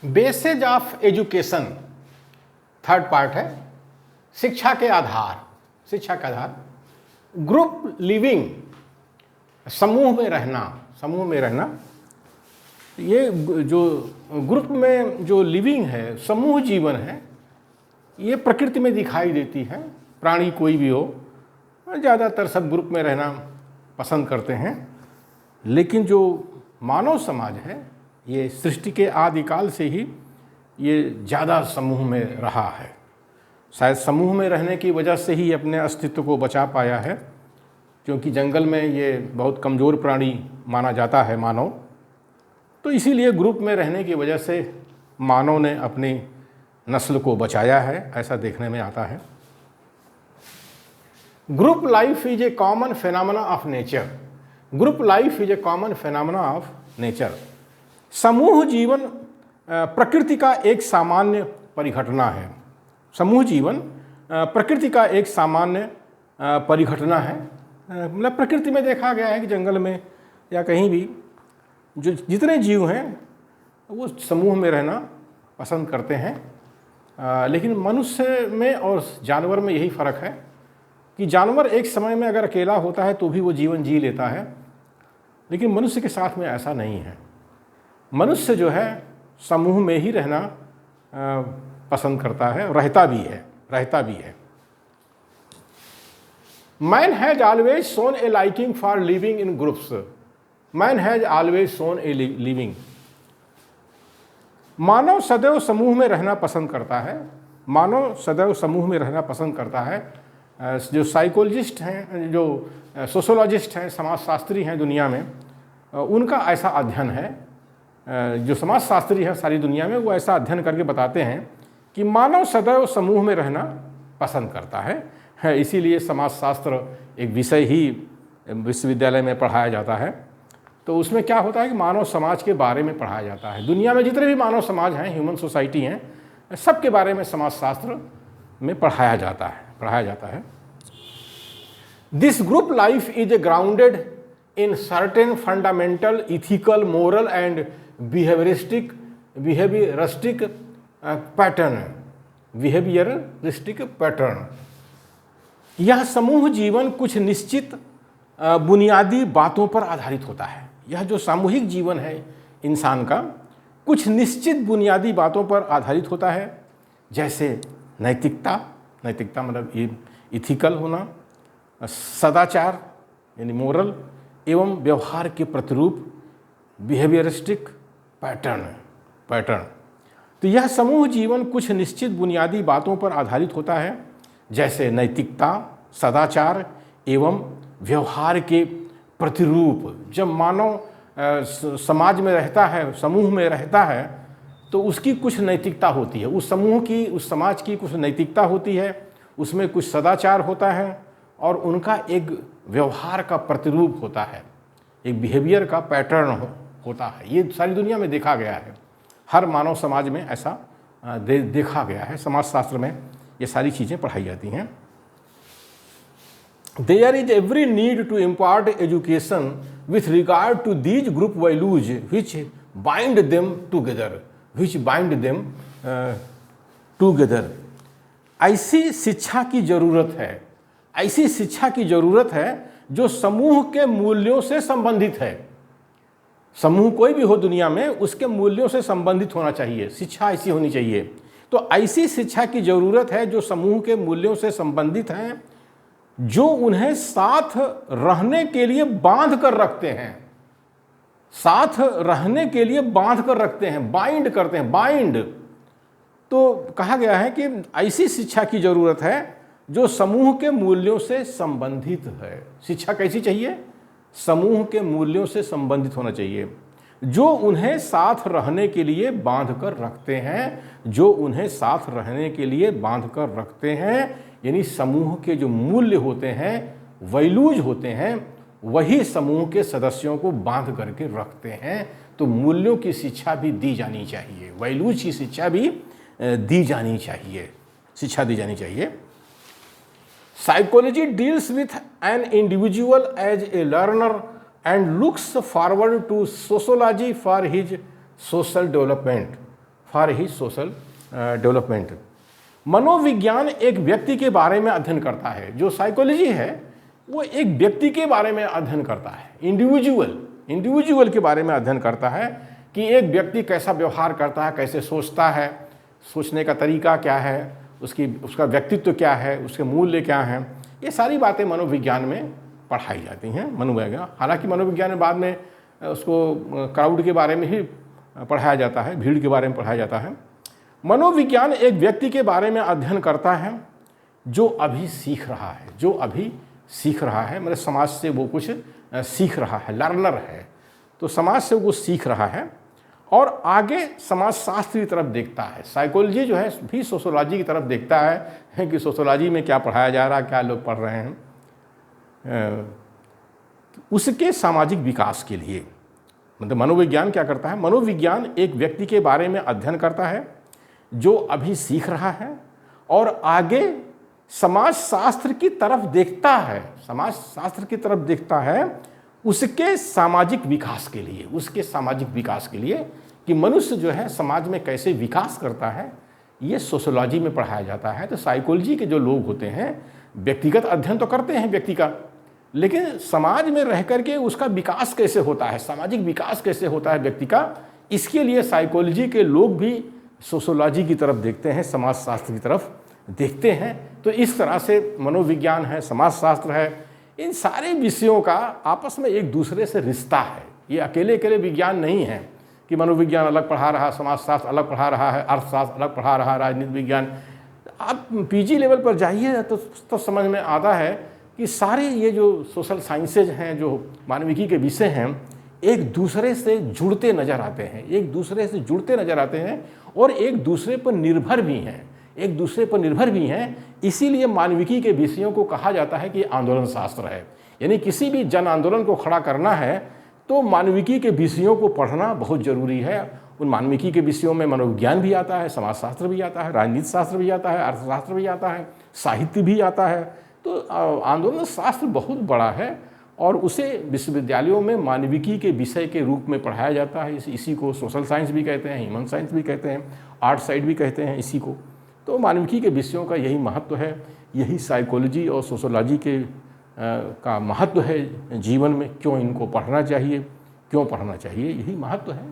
Bases of education third part है। शिक्षा के आधार, शिक्षा के आधार। ग्रुप लिविंग, समूह में रहना, समूह में रहना। ये जो ग्रुप में जो लिविंग है, समूह जीवन है, ये प्रकृति में दिखाई देती है। प्राणी कोई भी हो, ज़्यादातर सब ग्रुप में रहना पसंद करते हैं। लेकिन जो मानव समाज है, ये सृष्टि के आदिकाल से ही ये ज़्यादा समूह में रहा है। शायद समूह में रहने की वजह से ही अपने अस्तित्व को बचा पाया है, क्योंकि जंगल में ये बहुत कमज़ोर प्राणी माना जाता है मानव। तो इसीलिए ग्रुप में रहने की वजह से मानव ने अपनी नस्ल को बचाया है, ऐसा देखने में आता है। Group life is a common phenomena of nature. Group life is a common phenomena of nature. समूह जीवन प्रकृति का एक सामान्य परिघटना है। समूह जीवन प्रकृति का एक सामान्य परिघटना है। मतलब प्रकृति में देखा गया है कि जंगल में या कहीं भी जो जितने जीव हैं वो समूह में रहना पसंद करते हैं। लेकिन मनुष्य में और जानवर में यही फ़र्क है कि जानवर एक समय में अगर अकेला होता है तो भी वो जीवन जी लेता है, लेकिन मनुष्य के साथ में ऐसा नहीं है। मनुष्य जो है समूह में ही रहना पसंद करता है, रहता भी है। Man has always shown a liking for living in groups. Man has always shown a living. मानव सदैव समूह में रहना पसंद करता है। मानव सदैव समूह में रहना पसंद करता है। जो साइकोलॉजिस्ट हैं, जो सोशोलॉजिस्ट हैं, समाजशास्त्री हैं दुनिया में, उनका ऐसा अध्ययन है। जो समाजशास्त्री हैं सारी दुनिया में, वो ऐसा अध्ययन करके बताते हैं कि मानव सदैव समूह में रहना पसंद करता है। इसीलिए समाजशास्त्र एक विषय ही विश्वविद्यालय में पढ़ाया जाता है। तो उसमें क्या होता है कि मानव समाज के बारे में पढ़ाया जाता है। दुनिया में जितने भी मानव समाज हैं, ह्यूमन सोसाइटी हैं, सबके बारे में समाजशास्त्र में पढ़ाया जाता है। This group life is grounded in certain fundamental ethical, moral and behaviouristic pattern. यह समूह जीवन कुछ निश्चित बुनियादी बातों पर आधारित होता है। यह जो सामूहिक जीवन है इंसान का, कुछ निश्चित बुनियादी बातों पर आधारित होता है, जैसे नैतिकता मतलब ये इथिकल होना, सदाचार यानी मोरल, एवं व्यवहार के प्रतिरूप बिहेवियरिस्टिक पैटर्न। तो यह समूह जीवन कुछ निश्चित बुनियादी बातों पर आधारित होता है, जैसे नैतिकता, सदाचार एवं व्यवहार के प्रतिरूप। जब मानव समाज में रहता है, समूह में रहता है, तो उसकी कुछ नैतिकता होती है, उस समूह की, उस समाज की कुछ नैतिकता होती है, उसमें कुछ सदाचार होता है और उनका एक व्यवहार का प्रतिरूप होता है, एक बिहेवियर का पैटर्न होता है। ये सारी दुनिया में देखा गया है, हर मानव समाज में ऐसा देखा गया है। समाजशास्त्र में ये सारी चीज़ें पढ़ाई जाती हैं। There is every need to impart education with regard to these group values which bind them together. ऐसी शिक्षा की ज़रूरत है जो समूह के मूल्यों से संबंधित है। समूह कोई भी हो दुनिया में, उसके मूल्यों से संबंधित होना चाहिए, शिक्षा ऐसी होनी चाहिए। तो ऐसी शिक्षा की ज़रूरत है जो समूह के मूल्यों से संबंधित हैं, जो उन्हें साथ रहने के लिए बांध कर रखते हैं, बाइंड करते हैं। बाइंड तो कहा गया है कि ऐसी शिक्षा की ज़रूरत है जो समूह के मूल्यों से संबंधित है। शिक्षा कैसी चाहिए? समूह के मूल्यों से संबंधित होना चाहिए, जो उन्हें साथ रहने के लिए बांध कर रखते हैं। यानी समूह के जो मूल्य होते हैं, वैल्यूज होते हैं, वही समूह के सदस्यों को बांध करके रखते हैं। तो मूल्यों की शिक्षा भी दी जानी चाहिए, वैल्यूज की शिक्षा भी दी जानी चाहिए। Psychology deals with an individual as a learner and looks forward to sociology for his social development. For his social development. मनोविज्ञान एक व्यक्ति के बारे में अध्ययन करता है। जो साइकोलॉजी है वो एक व्यक्ति के बारे में अध्ययन करता है, इंडिविजुअल के बारे में अध्ययन करता है कि एक व्यक्ति कैसा व्यवहार करता है, कैसे सोचता है, सोचने का तरीका क्या है, उसका व्यक्तित्व क्या है, उसके मूल्य क्या हैं। ये सारी बातें मनोविज्ञान में पढ़ाई जाती हैं। मनोविज्ञान, हालांकि मनोविज्ञान में बाद में उसको क्राउड के बारे में ही पढ़ाया जाता है, भीड़ के बारे में पढ़ाया जाता है। मनोविज्ञान एक व्यक्ति के बारे में अध्ययन करता है जो अभी सीख रहा है, मतलब समाज से वो कुछ सीख रहा है, लर्नर है, तो समाज से वो सीख रहा है और आगे समाज शास्त्र की तरफ देखता है। साइकोलॉजी जो है भी सोशोलॉजी की तरफ देखता है कि सोशोलॉजी में क्या पढ़ाया जा रहा है, क्या लोग पढ़ रहे हैं, उसके सामाजिक विकास के लिए। मतलब मनोविज्ञान क्या करता है, मनोविज्ञान एक व्यक्ति के बारे में अध्ययन करता है जो अभी सीख रहा है और आगे समाज शास्त्र की तरफ देखता है, उसके सामाजिक विकास के लिए, कि मनुष्य जो है समाज में कैसे विकास करता है, ये सोशोलॉजी में पढ़ाया जाता है। तो साइकोलॉजी के जो लोग होते हैं व्यक्तिगत अध्ययन तो करते हैं व्यक्ति का, लेकिन समाज में रह करके उसका विकास कैसे होता है, सामाजिक विकास कैसे होता है व्यक्ति का, इसके लिए साइकोलॉजी के लोग भी सोशोलॉजी की तरफ देखते हैं, समाज शास्त्र की तरफ देखते हैं। तो इस तरह से मनोविज्ञान है, समाजशास्त्र है, इन सारे विषयों का आपस में एक दूसरे से रिश्ता है। ये अकेले विज्ञान नहीं है कि मनोविज्ञान अलग पढ़ा रहा, समाजशास्त्र अलग पढ़ा रहा है, अर्थशास्त्र अलग पढ़ा रहा, राजनीति विज्ञान। आप पीजी लेवल पर जाइए तो समझ में आता है कि सारे ये जो सोशल साइंसेज हैं, जो मानविकी के विषय हैं, एक दूसरे से जुड़ते नज़र आते हैं और एक दूसरे पर निर्भर भी हैं। इसीलिए मानविकी के विषयों को कहा जाता है कि आंदोलन शास्त्र है। यानी किसी भी जन आंदोलन को खड़ा करना है तो मानविकी के विषयों को पढ़ना बहुत ज़रूरी है। उन मानविकी के विषयों में मनोविज्ञान भी आता है, समाजशास्त्र भी आता है, राजनीति शास्त्र भी आता है, अर्थशास्त्र भी आता है, साहित्य भी आता है। तो आंदोलन शास्त्र बहुत बड़ा है और उसे विश्वविद्यालयों में मानविकी के विषय के रूप में पढ़ाया जाता है। इसी को सोशल साइंस भी कहते हैं, ह्यूमन साइंस भी कहते हैं, आर्ट साइड भी कहते हैं इसी को। तो मानविकी के विषयों का यही महत्व है, यही साइकोलॉजी और सोशोलॉजी के का महत्व है जीवन में। क्यों इनको पढ़ना चाहिए, यही महत्व है।